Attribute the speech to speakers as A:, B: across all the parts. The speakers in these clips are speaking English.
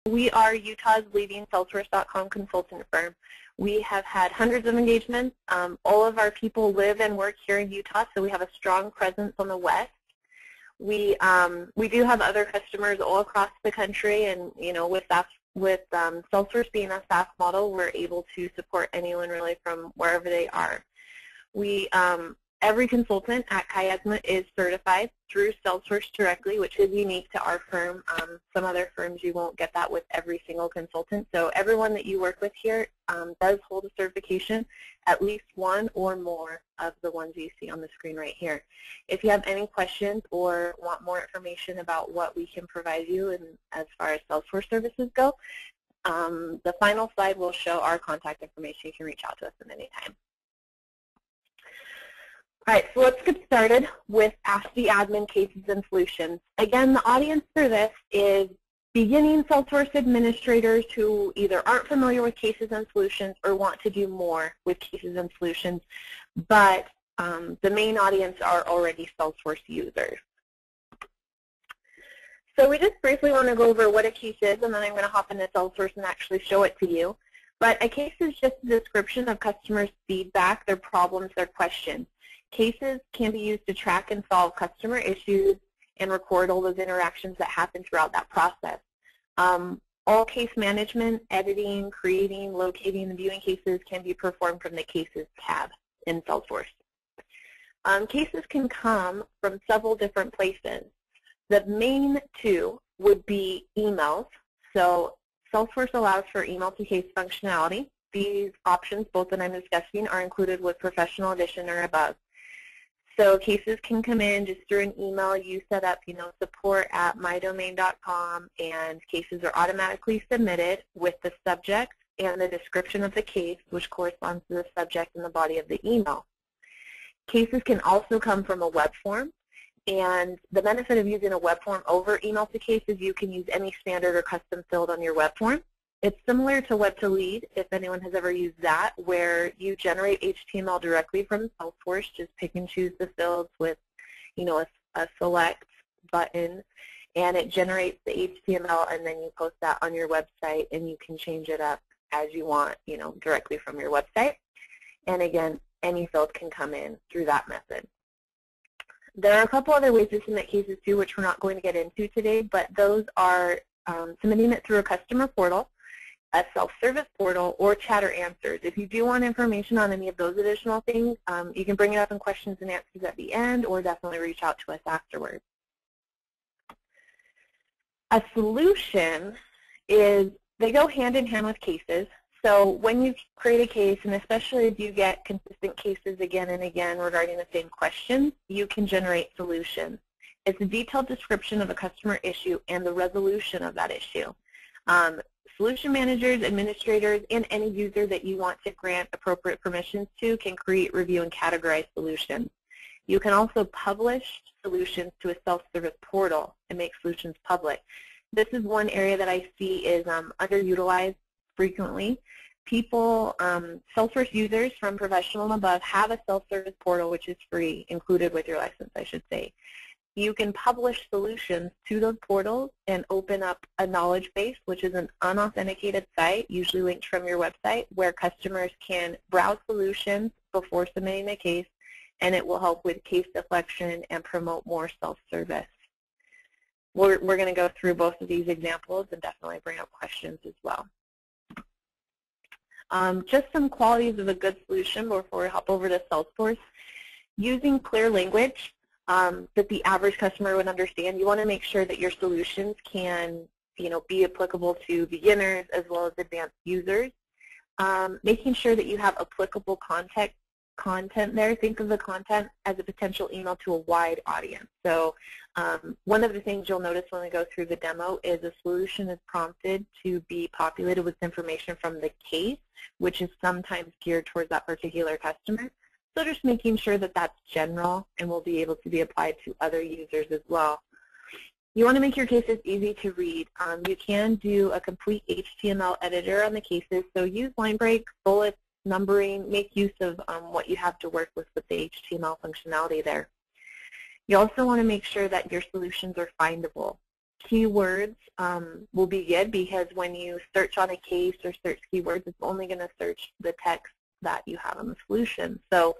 A: We are Utah's leading Salesforce.com consultant firm. We have had hundreds of engagements. All of our people live and work here in Utah, so we have a strong presence on the West. We do have other customers all across the country, and with Salesforce being a SaaS model, we're able to support anyone really from wherever they are. Every consultant at Kyazma is certified through Salesforce directly, which is unique to our firm. Some other firms, you won't get that with every single consultant. So everyone that you work with here does hold a certification, at least one or more of the ones you see on the screen right here. If you have any questions or want more information about what we can provide you as far as Salesforce services go, the final slide will show our contact information. You can reach out to us at any time. All right, so let's get started with Ask the Admin Cases and Solutions. Again, the audience for this is beginning Salesforce administrators who either aren't familiar with cases and solutions or want to do more with cases and solutions, but the main audience are already Salesforce users. So we just briefly want to go over what a case is, and then I'm going to hop into Salesforce and actually show it to you. But a case is just a description of customers' feedback, their problems, their questions. Cases can be used to track and solve customer issues and record all those interactions that happen throughout that process. All case management, editing, creating, locating, and viewing cases can be performed from the Cases tab in Salesforce. Cases can come from several different places. The main two would be emails. So Salesforce allows for email to case functionality. These options, both that I'm discussing, are included with Professional Edition or above. So cases can come in just through an email. You set up, support@mydomain.com, and cases are automatically submitted with the subject and the description of the case, which corresponds to the subject and the body of the email. Cases can also come from a web form, and the benefit of using a web form over email to case is you can use any standard or custom field on your web form. It's similar to Web to Lead, if anyone has ever used that, where you generate HTML directly from Salesforce. Just pick and choose the fields with, a select button, and it generates the HTML, and then you post that on your website, and you can change it up as you want, directly from your website. And again, any field can come in through that method. There are a couple other ways to submit cases too, which we're not going to get into today, but those are submitting it through a customer portal, a self-service portal, or chatter answers. If you do want information on any of those additional things, you can bring it up in questions and answers at the end, or definitely reach out to us afterwards. A solution is, they go hand in hand with cases. So when you create a case, and especially if you get consistent cases again and again regarding the same question, you can generate solutions. It's a detailed description of a customer issue and the resolution of that issue. Solution managers, administrators, and any user that you want to grant appropriate permissions to can create, review, and categorize solutions. You can also publish solutions to a self-service portal and make solutions public. This is one area that I see is underutilized frequently. People, Salesforce users from Professional and above have a self-service portal, which is free, included with your license, I should say. You can publish solutions to those portals and open up a knowledge base, which is an unauthenticated site, usually linked from your website, where customers can browse solutions before submitting a case, and it will help with case deflection and promote more self-service. We're going to go through both of these examples and definitely bring up questions as well. Just some qualities of a good solution before we hop over to Salesforce. Using clear language that the average customer would understand. You want to make sure that your solutions can, be applicable to beginners as well as advanced users. Making sure that you have applicable content there. Think of the content as a potential email to a wide audience. So one of the things you'll notice when we go through the demo is a solution is prompted to be populated with information from the case, which is sometimes geared towards that particular customer. So just making sure that that's general and will be able to be applied to other users as well. You want to make your cases easy to read. You can do a complete HTML editor on the cases, so use line breaks, bullets, numbering, make use of what you have to work with the HTML functionality there. You also want to make sure that your solutions are findable. keywords will be good, because when you search on a case or search keywords, it's only going to search the text that you have on the solution. So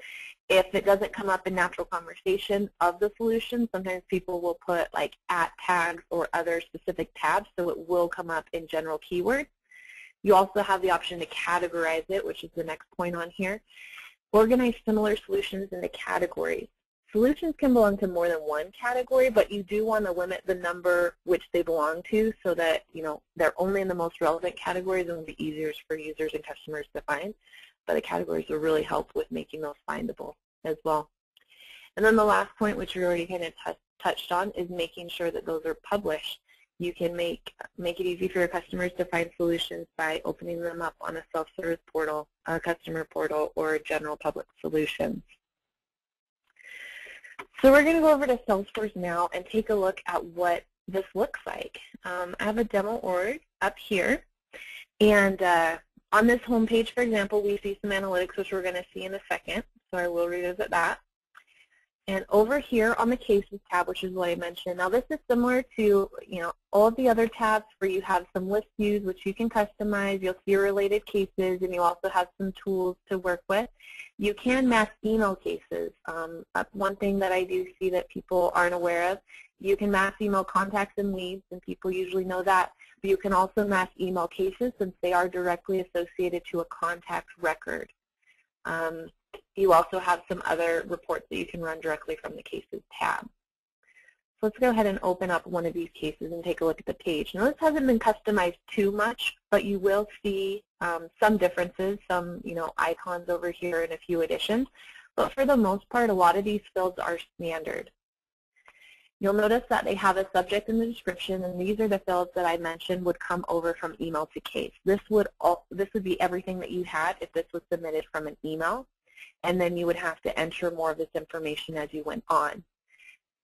A: if it doesn't come up in natural conversation of the solution, sometimes people will put like @ tags or other specific tabs, so it will come up in general keywords. You also have the option to categorize it, which is the next point on here. Organize similar solutions into categories. Solutions can belong to more than one category, but you do want to limit the number which they belong to, so that they're only in the most relevant categories and will be easier for users and customers to find. But the categories will really help with making those findable as well. And then the last point, which we already kind of touched on, is making sure that those are published. You can make it easy for your customers to find solutions by opening them up on a self-service portal, a customer portal, or a general public solution. So we're going to go over to Salesforce now and take a look at what this looks like. I have a demo org up here, and on this home page, for example, we see some analytics, which we're going to see in a second, so I will revisit that. And over here on the Cases tab, which is what I mentioned, now this is similar to all of the other tabs where you have some list views, which you can customize. You'll see related cases, and you also have some tools to work with. You can mass email cases. That's one thing that I do see that people aren't aware of. You can mass email contacts and leads, and people usually know that. But you can also mass email cases, since they are directly associated to a contact record. You also have some other reports that you can run directly from the Cases tab. So let's go ahead and open up one of these cases and take a look at the page. Now, this hasn't been customized too much, but you will see some differences, some icons over here and a few additions. But for the most part, a lot of these fields are standard. You'll notice that they have a subject in the description, and these are the fields that I mentioned would come over from email to case. This would be everything that you had if this was submitted from an email, and then you would have to enter more of this information as you went on.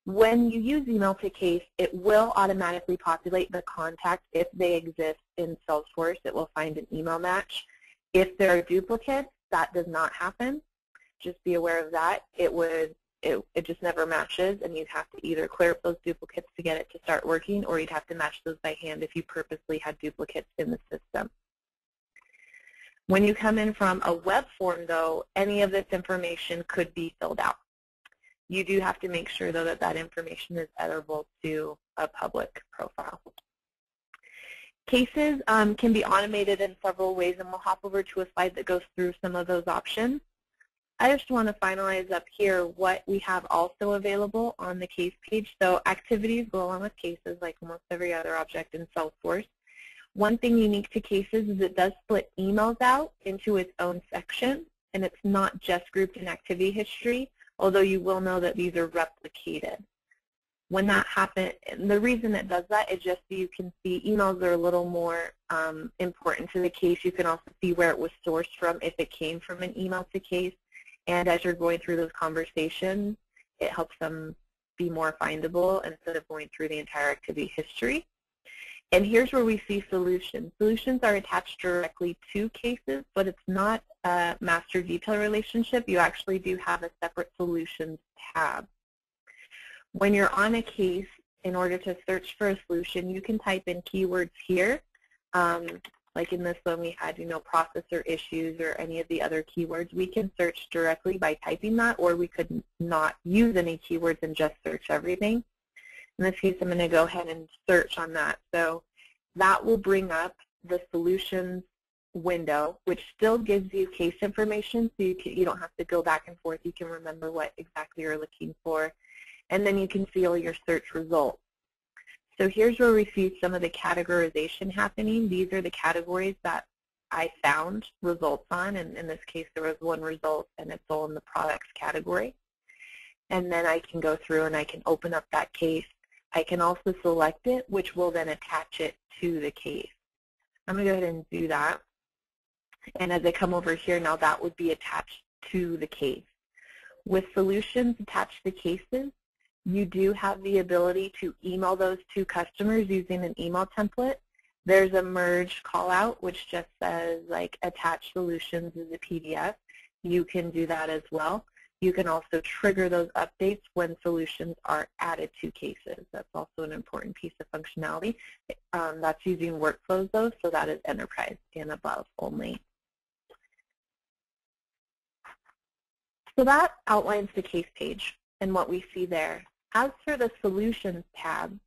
A: When you use email to case, it will automatically populate the contacts if they exist in Salesforce. It will find an email match. If there are duplicates, that does not happen. Just be aware of that. It just never matches, and you'd have to either clear up those duplicates to get it to start working, or you'd have to match those by hand if you purposely had duplicates in the system. When you come in from a web form, though, any of this information could be filled out. You do have to make sure, though, that that information is editable to a public profile. Cases can be automated in several ways, and we'll hop over to a slide that goes through some of those options. I just want to finalize up here what we have also available on the case page. So activities go along with cases like almost every other object in Salesforce. One thing unique to cases is it does split emails out into its own section, and it's not just grouped in activity history, although you will know that these are replicated. When that happens, the reason it does that is just so you can see emails are a little more important to the case. You can also see where it was sourced from if it came from an email to case. And as you're going through those conversations, it helps them be more findable instead of going through the entire activity history. And here's where we see solutions. Solutions are attached directly to cases, but it's not a master detail relationship. You actually do have a separate solutions tab. When you're on a case, in order to search for a solution, you can type in keywords here. Like in this one, we had, processor issues or any of the other keywords. We can search directly by typing that, or we could not use any keywords and just search everything. In this case, I'm going to go ahead and search on that. So that will bring up the solutions window, which still gives you case information, so you don't have to go back and forth. You can remember what exactly you're looking for. And then you can see all your search results. So here's where we see some of the categorization happening. These are the categories that I found results on, and in this case there was one result, and it's all in the products category. And then I can go through and I can open up that case. I can also select it, which will then attach it to the case. I'm going to go ahead and do that. And as I come over here now, that would be attached to the case. With solutions attached to cases, you do have the ability to email those to customers using an email template. There's a merge call out, which just says like attach solutions as a PDF. You can do that as well. You can also trigger those updates when solutions are added to cases. That's also an important piece of functionality. That's using workflows though, so that is enterprise and above only. So that outlines the case page and what we see there. As for the Solutions tab,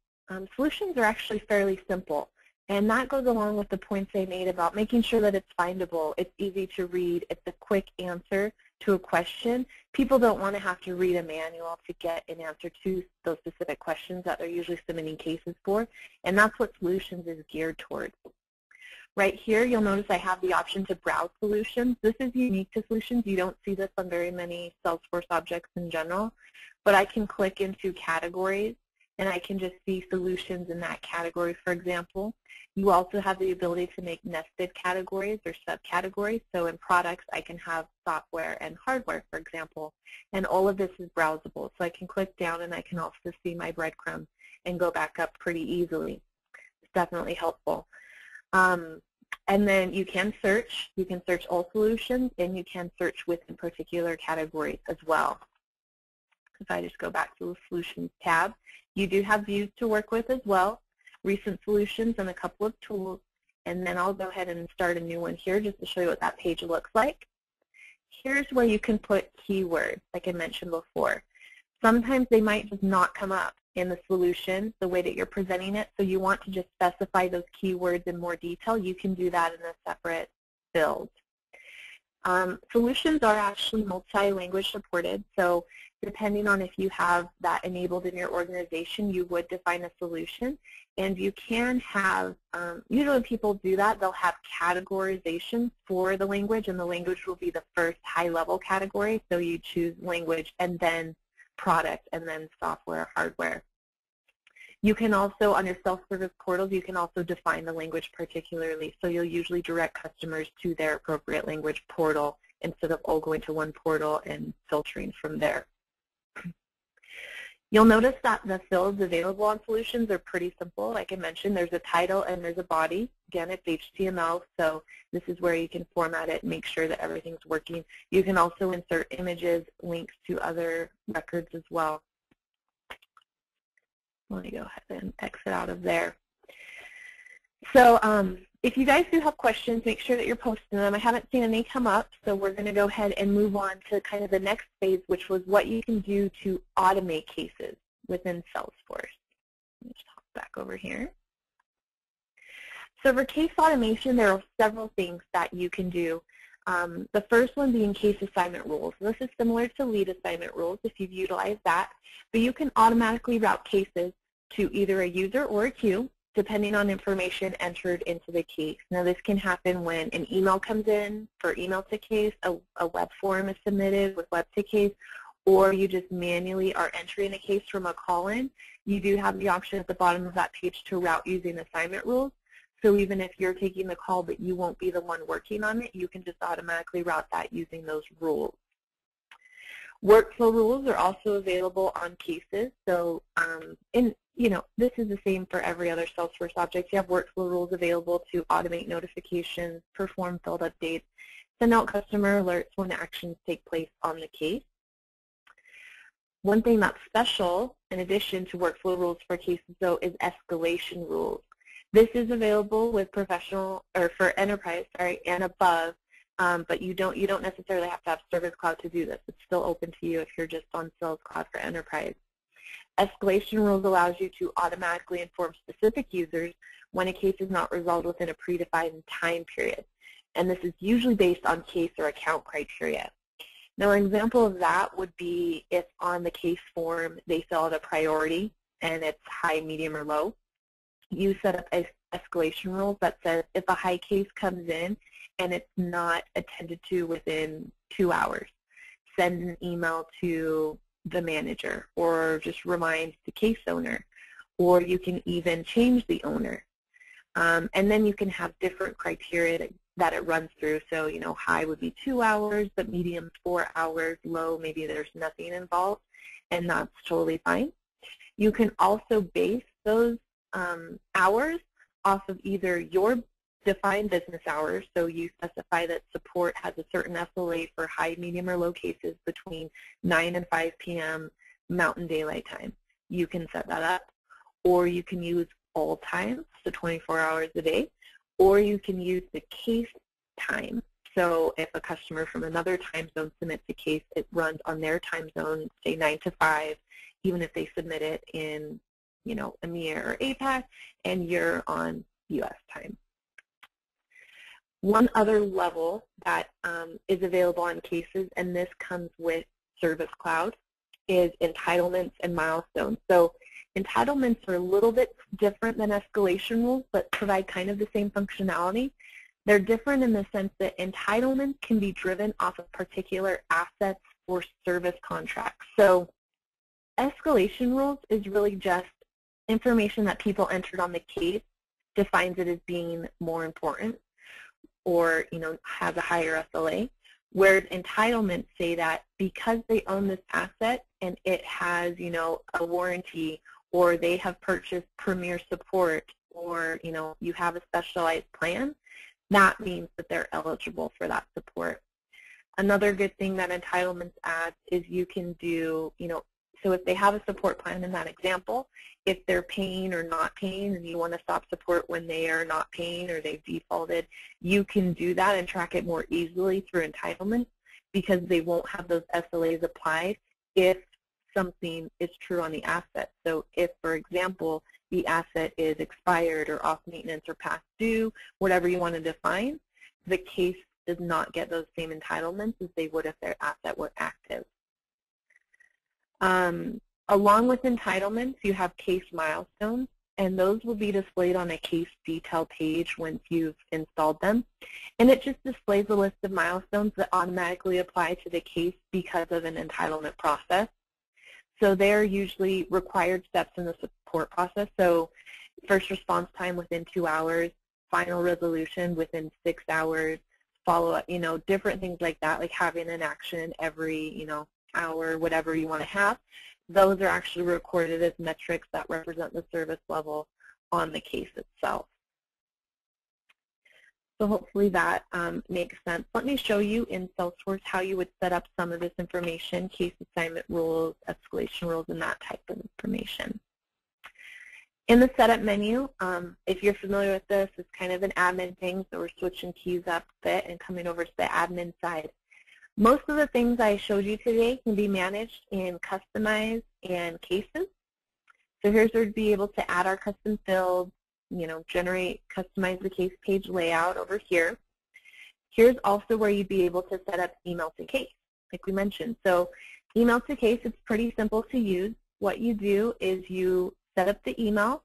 A: solutions are actually fairly simple. And that goes along with the points I made about making sure that it's findable, it's easy to read, it's a quick answer to a question. People don't want to have to read a manual to get an answer to those specific questions that they're usually submitting cases for. And that's what Solutions is geared towards. Right here, you'll notice I have the option to browse solutions. This is unique to Solutions. You don't see this on very many Salesforce objects in general, but I can click into categories and I can just see solutions in that category, for example. You also have the ability to make nested categories or subcategories. So in products, I can have software and hardware, for example, and all of this is browsable. So I can click down and I can also see my breadcrumb and go back up pretty easily. It's definitely helpful. And then you can search all solutions, and you can search within particular categories as well. If I just go back to the Solutions tab, you do have views to work with as well, recent solutions and a couple of tools, and then I'll go ahead and start a new one here just to show you what that page looks like. Here's where you can put keywords, like I mentioned before. Sometimes they might just not come up in the solution the way that you're presenting it, so you want to just specify those keywords in more detail. You can do that in a separate field. Solutions are actually multi-language supported, so depending on if you have that enabled in your organization, you would define a solution. And you can have, usually when people do that, they'll have categorization for the language, and the language will be the first high-level category. So you choose language and then product and then software, hardware. You can also, on your self-service portals, you can also define the language particularly. So you'll usually direct customers to their appropriate language portal instead of all going to one portal and filtering from there. You'll notice that the fields available on Solutions are pretty simple. Like I mentioned, there's a title and there's a body. Again, it's HTML, so this is where you can format it and make sure that everything's working. You can also insert images, links to other records as well. Let me go ahead and exit out of there. So if you guys do have questions, make sure that you're posting them. I haven't seen any come up, so we're going to go ahead and move on to kind of the next phase, which was what you can do to automate cases within Salesforce. Let me just hop back over here. So for case automation, there are several things that you can do. The first one being case assignment rules. This is similar to lead assignment rules if you've utilized that, but you can automatically route cases to either a user or a queue, depending on information entered into the case. Now this can happen when an email comes in for email to case, a web form is submitted with web to case, or you just manually are entering a case from a call-in. You do have the option at the bottom of that page to route using assignment rules. So even if you're taking the call but you won't be the one working on it, you can just automatically route that using those rules. Workflow rules are also available on cases. So this is the same for every other Salesforce object. You have workflow rules available to automate notifications, perform field updates, send out customer alerts when actions take place on the case. One thing that's special, in addition to workflow rules for cases, though, is escalation rules. This is available with professional or for enterprise, and above, but you don't necessarily have to have Service Cloud to do this. It's still open to you if you're just on Sales Cloud for enterprise. Escalation rules allows you to automatically inform specific users when a case is not resolved within a predefined time period, and this is usually based on case or account criteria. Now, an example of that would be if on the case form they fill out a priority and it's high, medium, or low. You set up an escalation rule that says if a high case comes in and it's not attended to within 2 hours, send an email to the manager or just remind the case owner, or you can even change the owner. And then you can have different criteria that it runs through. So, high would be 2 hours, but medium 4 hours, low maybe there's nothing involved, and that's totally fine. You can also base those hours off of either your define business hours, so you specify that support has a certain SLA for high, medium, or low cases between 9 and 5 p.m. Mountain Daylight Time. You can set that up, or you can use all times, so 24 hours a day, or you can use the case time. So if a customer from another time zone submits a case, it runs on their time zone, say 9 to 5, even if they submit it in, EMEA or APAC, and you're on U.S. time. One other level that is available on cases, and this comes with Service Cloud, is entitlements and milestones. So entitlements are a little bit different than escalation rules, but provide kind of the same functionality. They're different in the sense that entitlements can be driven off of particular assets or service contracts. So escalation rules is really just information that people entered on the case defines it as being more important, or has a higher SLA, whereas entitlements say that because they own this asset and it has a warranty, or they have purchased premier support, or you have a specialized plan, that means that they're eligible for that support. Another good thing that entitlements adds is you can do, so if they have a support plan in that example, if they're paying or not paying and you want to stop support when they are not paying or they've defaulted, you can do that and track it more easily through entitlements, because they won't have those SLAs applied if something is true on the asset. So if, for example, the asset is expired or off maintenance or past due, whatever you want to define, the case does not get those same entitlements as they would if their asset were active. Along with entitlements, you have case milestones, and those will be displayed on a case detail page once you've installed them. And it just displays a list of milestones that automatically apply to the case because of an entitlement process. So they're usually required steps in the support process. So first response time within 2 hours, final resolution within 6 hours, follow-up, different things like that, like having an action every, hour, whatever you want to have. Those are actually recorded as metrics that represent the service level on the case itself. So hopefully that makes sense. Let me show you in Salesforce how you would set up some of this information, case assignment rules, escalation rules, and that type of information. In the setup menu, if you're familiar with this, it's kind of an admin thing, so we're switching keys up a bit and coming over to the admin side. Most of the things I showed you today can be managed in Customize and Cases. So here's where we'd be able to add our custom fields, generate, customize the case page layout over here. Here's also where you'd be able to set up email to case, like we mentioned. So email to case, it's pretty simple to use. What you do is you set up the email,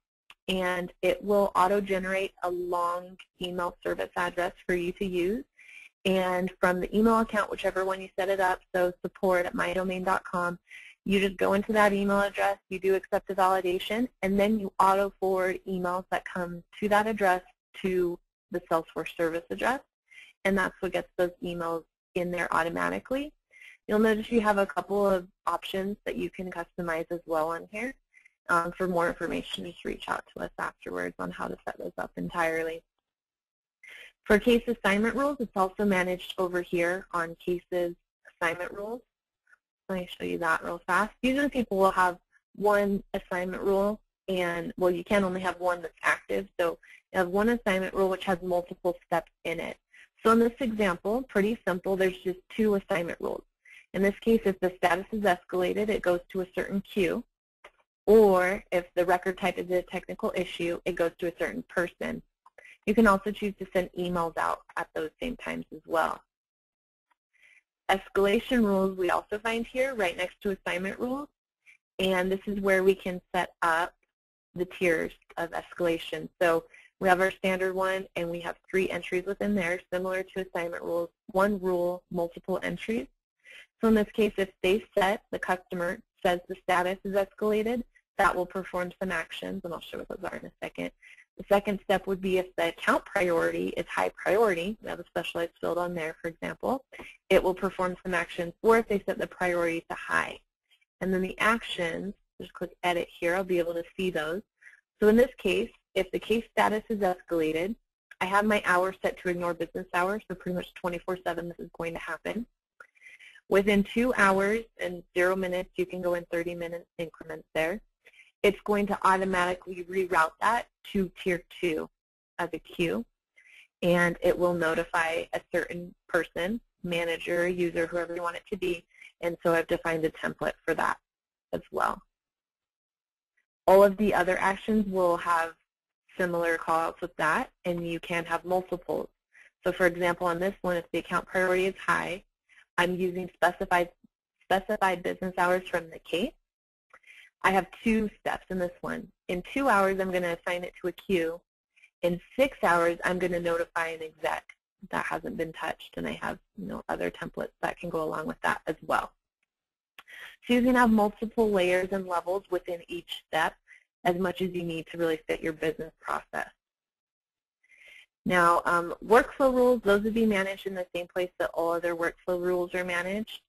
A: and it will auto-generate a long email service address for you to use. And from the email account, whichever one you set it up, so support@mydomain.com, you just go into that email address, you do accept the validation, and then you auto-forward emails that come to that address to the Salesforce service address, and that's what gets those emails in there automatically. You'll notice you have a couple of options that you can customize as well on here. For more information, just reach out to us afterwards on how to set those up entirely. For case assignment rules, it's also managed over here on cases assignment rules. Let me show you that real fast. Usually people will have one assignment rule, and, well, you can only have one that's active. So you have one assignment rule which has multiple steps in it. So in this example, pretty simple, there's just 2 assignment rules. In this case, if the status is escalated, it goes to a certain queue. Or if the record type is a technical issue, it goes to a certain person. You can also choose to send emails out at those same times as well. Escalation rules we also find here right next to assignment rules, and this is where we can set up the tiers of escalation. So we have our standard one, and we have 3 entries within there, similar to assignment rules, 1 rule, multiple entries. So in this case, if they set, the customer says the status is escalated, that will perform some actions, and I'll show what those are in a second. The second step would be if the account priority is high priority, we have a specialized field on there, for example, it will perform some actions, or if they set the priority to high. And then the actions, just click edit here, I'll be able to see those. So in this case, if the case status is escalated, I have my hours set to ignore business hours, so pretty much 24/7 this is going to happen. Within 2 hours and 0 minutes, you can go in 30-minute increments there. It's going to automatically reroute that to Tier 2 as a queue, and it will notify a certain person, manager, user, whoever you want it to be, and so I've defined a template for that as well. All of the other actions will have similar callouts with that, and you can have multiples. So for example, on this one, if the account priority is high, I'm using specified business hours from the case. I have 2 steps in this one. In 2 hours, I'm going to assign it to a queue. In 6 hours, I'm going to notify an exec that hasn't been touched, and I have other templates that can go along with that as well. So you can have multiple layers and levels within each step, as much as you need to really fit your business process. Now, workflow rules, those would be managed in the same place that all other workflow rules are managed.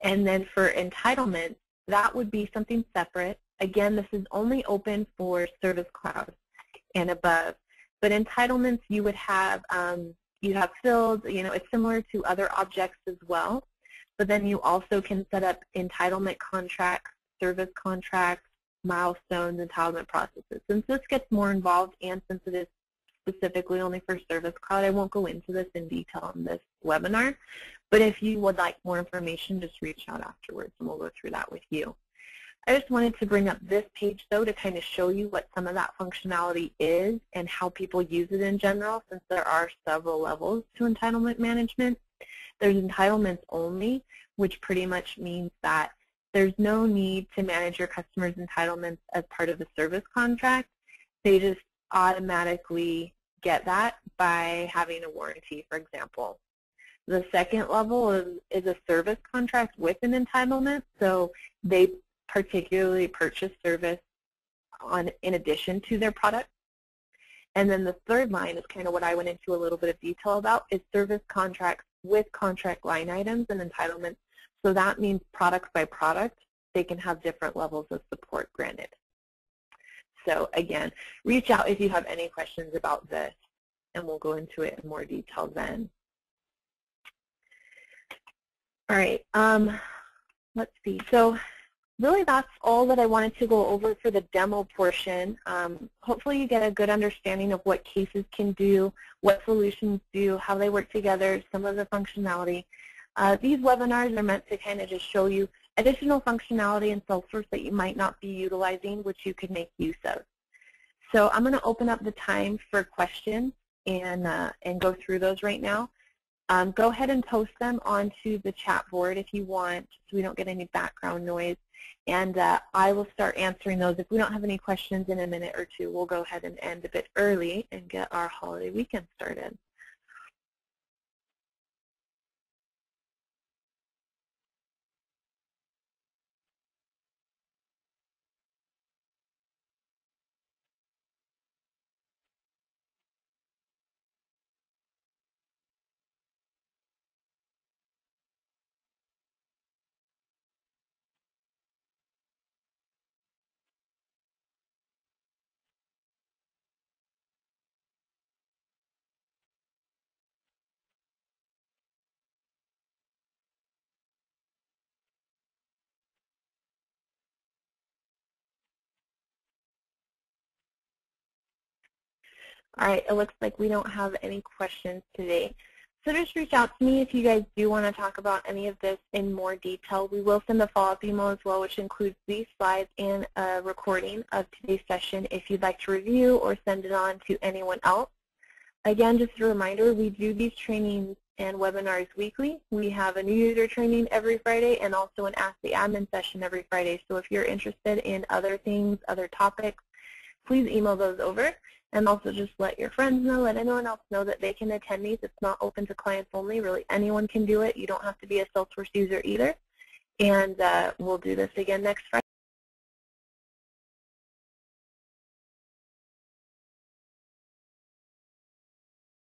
A: And then for entitlement, that would be something separate. Again, this is only open for Service Cloud and above. But entitlements, you would have fields, it's similar to other objects as well. But then you also can set up entitlement contracts, service contracts, milestones, entitlement processes. Since this gets more involved and since it is specifically only for Service Cloud, I won't go into this in detail in this webinar. But if you would like more information, just reach out afterwards and we'll go through that with you. I just wanted to bring up this page, though, to kind of show you what some of that functionality is and how people use it in general, since there are several levels to entitlement management. There's entitlements only, which pretty much means that there's no need to manage your customers' entitlements as part of the service contract. They just automatically get that by having a warranty, for example. The second level is a service contract with an entitlement, so they particularly purchase service in addition to their product. And then the third line is kind of what I went into a little bit of detail about, is service contracts with contract line items and entitlements. So that means product by product, they can have different levels of support granted. So again, reach out if you have any questions about this, and we'll go into it in more detail then. All right, let's see. So really that's all that I wanted to go over for the demo portion. Hopefully you get a good understanding of what cases can do, what solutions do, how they work together, some of the functionality. These webinars are meant to kind of just show you additional functionality in Salesforce that you might not be utilizing, which you could make use of. So I'm going to open up the time for questions and go through those right now. Go ahead and post them onto the chat board if you want, so we don't get any background noise. And I will start answering those. If we don't have any questions in a minute or two, we'll go ahead and end a bit early and get our holiday weekend started. All right, it looks like we don't have any questions today. So just reach out to me if you guys do want to talk about any of this in more detail. We will send a follow-up email as well, which includes these slides and a recording of today's session if you'd like to review or send it on to anyone else. Again, just a reminder, we do these trainings and webinars weekly. We have a new user training every Friday and also an Ask the Admin session every Friday. So if you're interested in other things, other topics, please email those over. And also just let your friends know, let anyone else know that they can attend these. It's not open to clients only. Really, anyone can do it. You don't have to be a Salesforce user either. And we'll do this again next Friday.